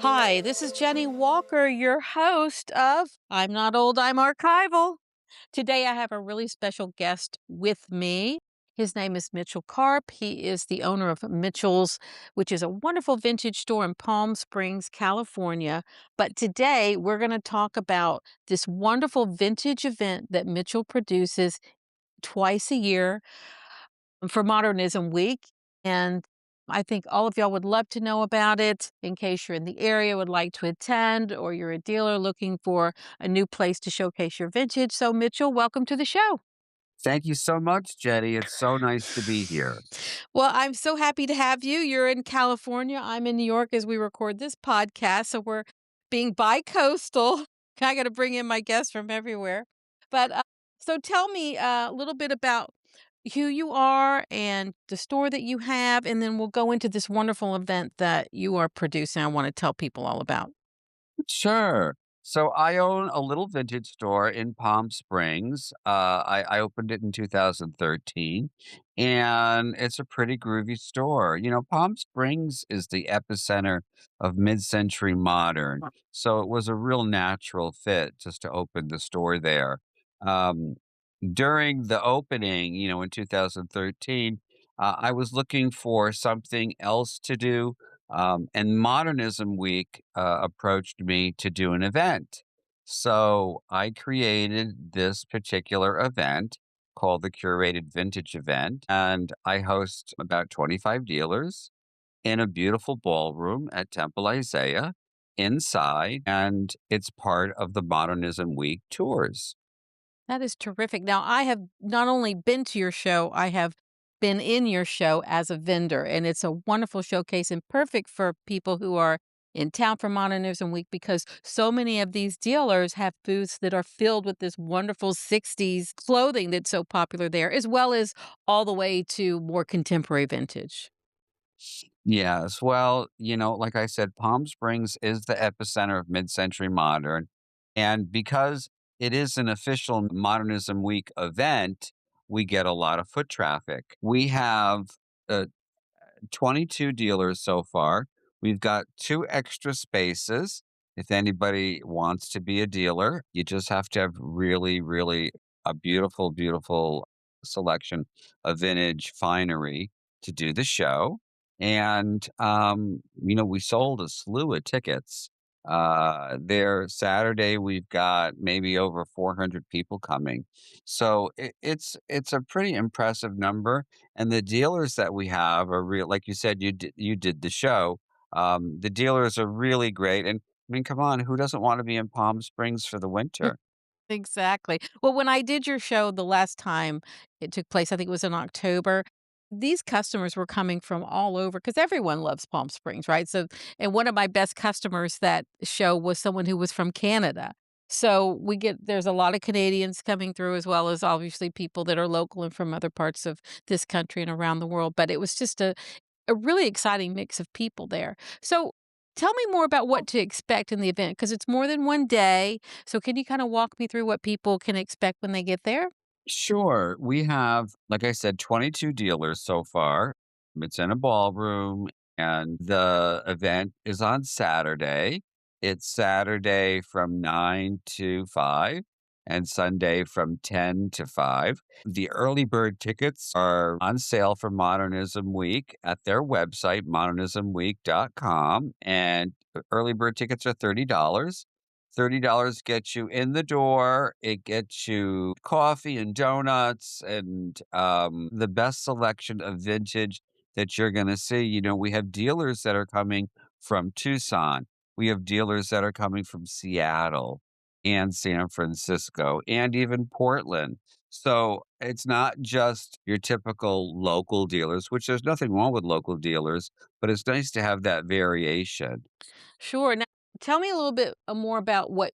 Hi, this is Jennie Walker, your host of I'm Not Old, I'm Archival. Today I have a really special guest with me. His name is Mitchel Karp. He is the owner of Mitchel's, which is a wonderful vintage store in Palm Springs, California. But today we're going to talk about this wonderful vintage event that Mitchell produces twice a year for Modernism Week. And I think all of y'all would love to know about it in case you're in the area, would like to attend, or you're a dealer looking for a new place to showcase your vintage. So, Mitchell, welcome to the show. Thank you so much, Jenny. It's so nice to be here. Well, I'm so happy to have you. You're in California. I'm in New York as we record this podcast. So, we're being bi coastal. I got to bring in my guests from everywhere. But so, tell me a little bit about who you are and the store that you have, and then we'll go into this wonderful event that you are producing. I want to tell people all about. Sure. So I own a little vintage store in Palm Springs. I opened it in 2013, and it's a pretty groovy store. You know, Palm Springs is the epicenter of mid-century modern, so it was a real natural fit just to open the store there. Um, During the opening, in 2013, I was looking for something else to do, and Modernism Week approached me to do an event. So I created this particular event called the Curated Vintage Event, and I host about 25 dealers in a beautiful ballroom at Temple Isaiah inside, and it's part of the Modernism Week tours. That is terrific. Now, I have not only been to your show, I have been in your show as a vendor, and it's a wonderful showcase and perfect for people who are in town for Modernism Week because so many of these dealers have booths that are filled with this wonderful 60s clothing that's so popular there, as well as all the way to more contemporary vintage. Yes. Well, like I said, Palm Springs is the epicenter of mid-century modern. And because it is an official Modernism Week event, we get a lot of foot traffic. We have uh, 22 dealers so far. We've got 2 extra spaces. If anybody wants to be a dealer, you just have to have really, really a beautiful, beautiful selection of vintage finery to do the show. And, we sold a slew of tickets. There Saturday, we've got maybe over 400 people coming. So it's a pretty impressive number, and the dealers that we have are real, like you said, you did the show. The dealers are really great, and I mean, come on, who doesn't wanna be in Palm Springs for the winter? Exactly. Well, when I did your show the last time it took place, I think it was in October, these customers were coming from all over because everyone loves Palm Springs, right? So, and one of my best customers that show was someone who was from Canada. So there's a lot of Canadians coming through as well as obviously people that are local and from other parts of this country and around the world. But it was just a really exciting mix of people there. So tell me more about what to expect in the event because it's more than one day. So can you kind of walk me through what people can expect when they get there? Sure. We have, like I said, 22 dealers so far. It's in a ballroom, and the event is on Saturday. It's Saturday from 9 to 5 and Sunday from 10 to 5. The early bird tickets are on sale for Modernism Week at their website, modernismweek.com. And early bird tickets are $30. $30 gets you in the door. It gets you coffee and donuts and, the best selection of vintage that you're gonna see. We have dealers that are coming from Tucson. We have dealers that are coming from Seattle and San Francisco and even Portland. So, it's not just your typical local dealers, which there's nothing wrong with local dealers, but it's nice to have that variation. Sure. Now, tell me a little bit more about what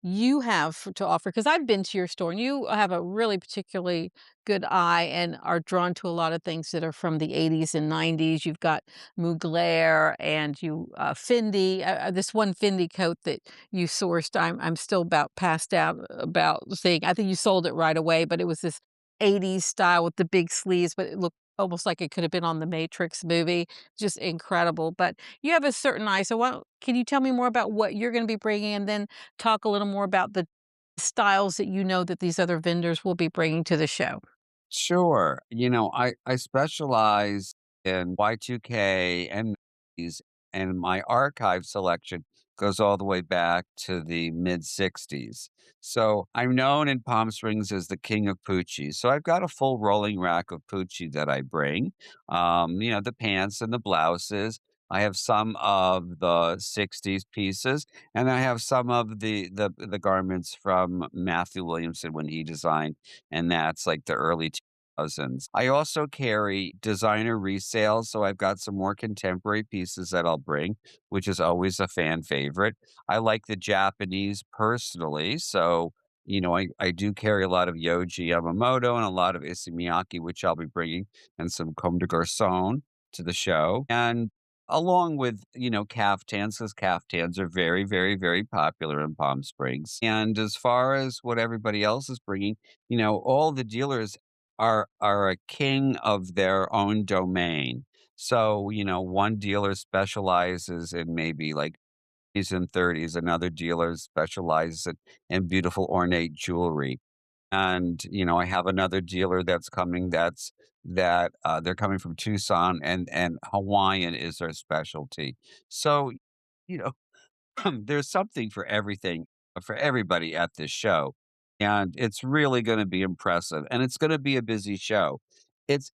you have to offer because I've been to your store and you have a really particularly good eye and are drawn to a lot of things that are from the 80s and 90s. You've got Mugler and Fendi. This one Fendi coat that you sourced, I'm still about passed out about seeing. I think you sold it right away, but it was this 80s style with the big sleeves, but it looked almost like it could have been on the Matrix movie, just incredible, but you have a certain eye, so why can you tell me more about what you're gonna be bringing, and then talk a little more about the styles that you know that these other vendors will be bringing to the show? Sure. I specialize in Y2K and 90s, and my archive selection goes all the way back to the mid 60s. So I'm known in Palm Springs as the king of Poochie. So I've got a full rolling rack of Poochie that I bring. The pants and the blouses. I have some of the 60s pieces, and I have some of the garments from Matthew Williamson when he designed, and that's like the early thousands. I also carry designer resales, so I've got some more contemporary pieces that I'll bring, which is always a fan favorite. I like the Japanese personally, so I do carry a lot of Yohji Yamamoto and a lot of Issey Miyake, which I'll be bringing, and some Comme des Garçons to the show. And along with, caftans, because caftans are very, very, very popular in Palm Springs. And as far as what everybody else is bringing, all the dealers are a king of their own domain. So, one dealer specializes in maybe like 20s and 30s, another dealer specializes in beautiful ornate jewelry. And, I have another dealer that's coming they're coming from Tucson, and Hawaiian is their specialty. So, you know, there's something for everything, for everybody at this show, and it's really gonna be impressive, and it's gonna be a busy show. It's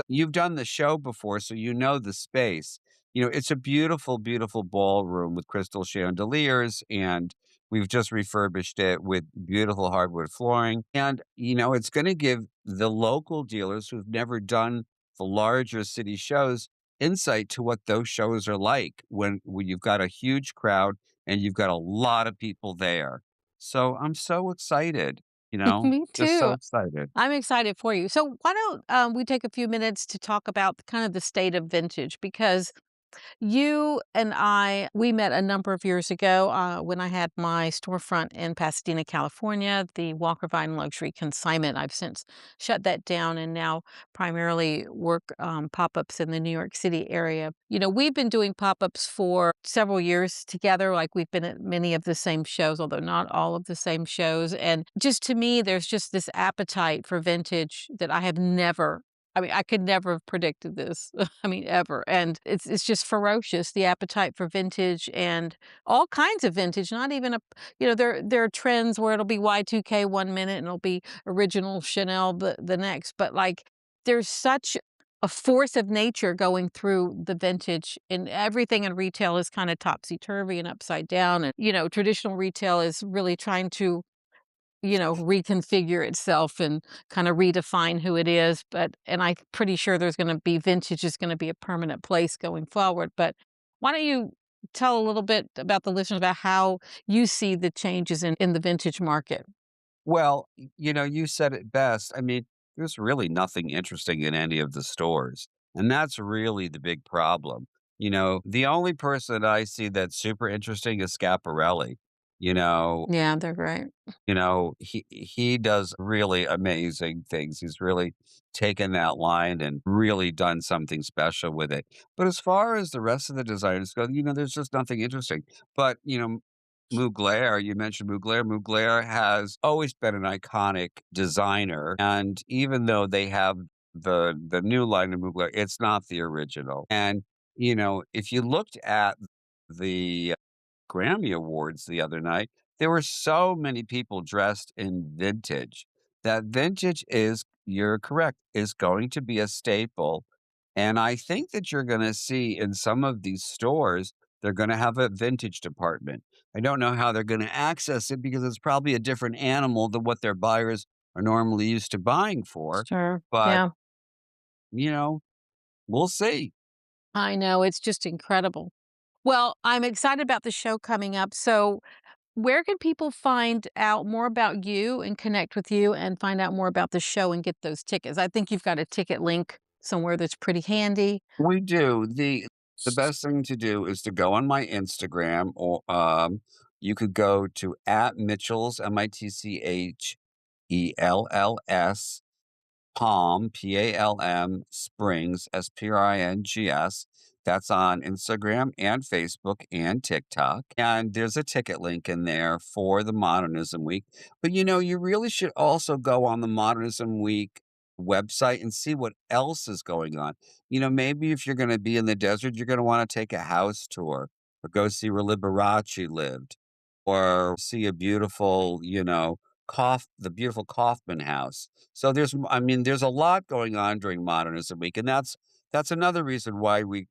you've done the show before, so you know the space. It's a beautiful, beautiful ballroom with crystal chandeliers, and we've just refurbished it with beautiful hardwood flooring, and, it's gonna give the local dealers who've never done the larger city shows insight to what those shows are like when you've got a huge crowd and you've got a lot of people there. So I'm so excited, Me just so too. excited. I'm excited for you. So why don't we take a few minutes to talk about kind of the state of vintage because you and we met a number of years ago when I had my storefront in Pasadena, California, the Walker Vine Luxury Consignment. I've since shut that down and now primarily work pop ups in the New York City area. We've been doing pop ups for several years together. Like we've been at many of the same shows, although not all of the same shows. And just to me, there's just this appetite for vintage that I have never I could never have predicted this. I mean, ever. And it's just ferocious, the appetite for vintage and all kinds of vintage, not even there are trends where it'll be Y2K one minute and it'll be original Chanel the next. But like there's such a force of nature going through the vintage and everything in retail is kind of topsy-turvy and upside down. And, traditional retail is really trying to reconfigure itself and kinda redefine who it is, and I'm pretty sure there's gonna be vintage is gonna be a permanent place going forward, but why don't you tell a little bit about the listeners about how you see the changes in the vintage market? Well, you said it best. I mean, there's really nothing interesting in any of the stores. And that's really the big problem. The only person I see that's super interesting is Schiaparelli. You know, Yeah, they're great. he does really amazing things. He's really taken that line and really done something special with it. But as far as the rest of the designers go, there's just nothing interesting. But, Mugler, you mentioned Mugler. Mugler has always been an iconic designer. And even though they have the new line of Mugler, it's not the original. And, if you looked at the Grammy Awards the other night, there were so many people dressed in vintage. That vintage is, you're correct, is going to be a staple. And I think that you're going to see in some of these stores, they're going to have a vintage department. I don't know how they're going to access it because it's probably a different animal than what their buyers are normally used to buying for. Sure. But, Yeah. you know, we'll see. I know, it's just incredible. Well, I'm excited about the show coming up, so where can people find out more about you and connect with you and find out more about the show and get those tickets? I think you've got a ticket link somewhere that's pretty handy. We do. The best thing to do is to go on my Instagram, or you could go to at Mitchell's, Mitchells, Palm, Palm Springs, Springs. That's on Instagram and Facebook and TikTok. And there's a ticket link in there for the Modernism Week. But you really should also go on the Modernism Week website and see what else is going on. Maybe if you're going to be in the desert, you're going to want to take a house tour or go see where Liberace lived or see a beautiful, the beautiful Kaufman house. So there's a lot going on during Modernism Week, and that's another reason why we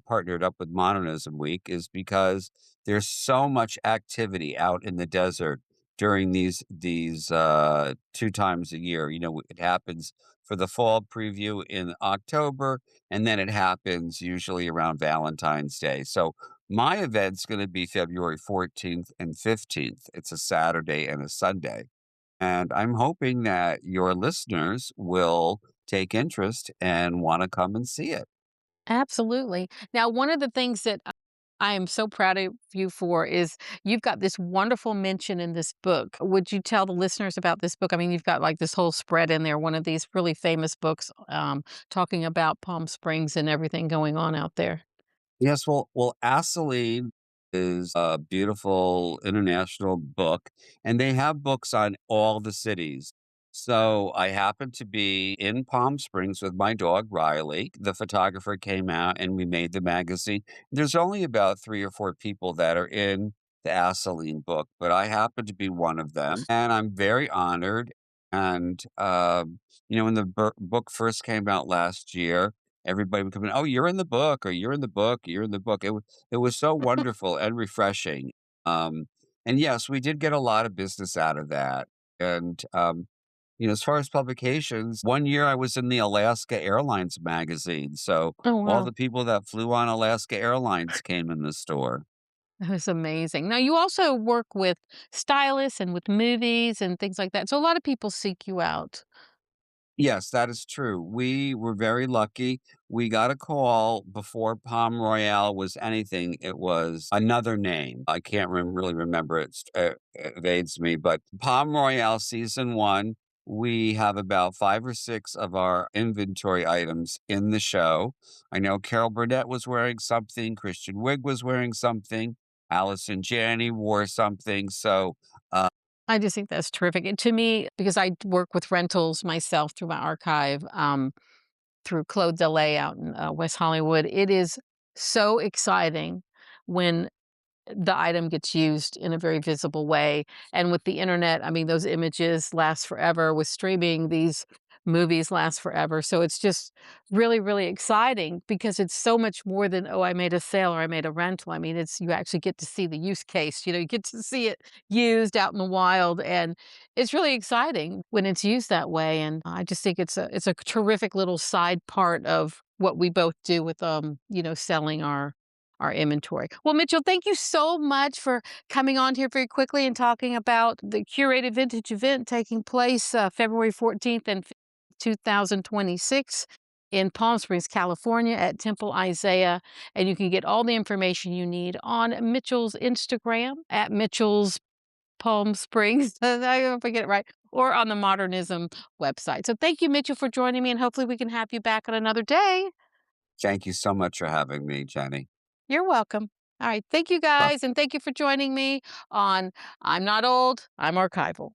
partnered up with Modernism Week is because there's so much activity out in the desert during these 2 times a year. It happens for the fall preview in October, and then it happens usually around Valentine's Day. So my event's gonna be February 14th and 15th. It's a Saturday and a Sunday. And I'm hoping that your listeners will take interest and wanna come and see it. Absolutely. Now, one of the things that I am so proud of you for is you've got this wonderful mention in this book. Would you tell the listeners about this book? I mean, you've got like this whole spread in there, one of these really famous books talking about Palm Springs and everything going on out there. Yes, well, Abilene is a beautiful international book, and they have books on all the cities. So I happened to be in Palm Springs with my dog Riley. The photographer came out and we made the magazine. There's only about 3 or 4 people that are in the Abilene book, but I happen to be one of them, and I'm very honored. And when the book first came out last year, everybody would come in, "Oh, you're in the book," or "You're in the book, you're in the book." It was so wonderful and refreshing. And yes, we did get a lot of business out of that. And, as far as publications, one year I was in the Alaska Airlines magazine, so Oh, all wow. the people that flew on Alaska Airlines came in the store. That was amazing. Now, you also work with stylists and with movies and things like that. So a lot of people seek you out. Yes, that is true. We were very lucky. We got a call before Palm Royale was anything. It was another name. I can't really remember it. It evades me. But Palm Royale season one, we have about 5 or 6 of our inventory items in the show. I know Carol Burnett was wearing something. Christian Wig was wearing something. Allison Janney wore something. So uh, I just think that's terrific. And to me, because I work with rentals myself through my archive, through Claude Delay out in West Hollywood, it is so exciting when the item gets used in a very visible way. And with the internet, I mean, those images last forever. With streaming, these movies last forever. So it's just really, really exciting because it's so much more than, oh, I made a sale or I made a rental. I mean, it's you actually get to see the use case. You get to see it used out in the wild. And it's really exciting when it's used that way. And I just think it's a terrific little side part of what we both do with selling our inventory. Well, Mitchell, thank you so much for coming on here very quickly and talking about the curated vintage event taking place February 14th and 2026 in Palm Springs, California at Temple Isaiah. And you can get all the information you need on Mitchell's Instagram at Mitchell's Palm Springs. I hope I get it right. Or on the Modernism website. So thank you, Mitchell, for joining me. And hopefully we can have you back on another day. thank you so much for having me, Jenny. You're welcome. All right. Thank you Bye. guys. And thank you for joining me on I'm Not Old, I'm Archival.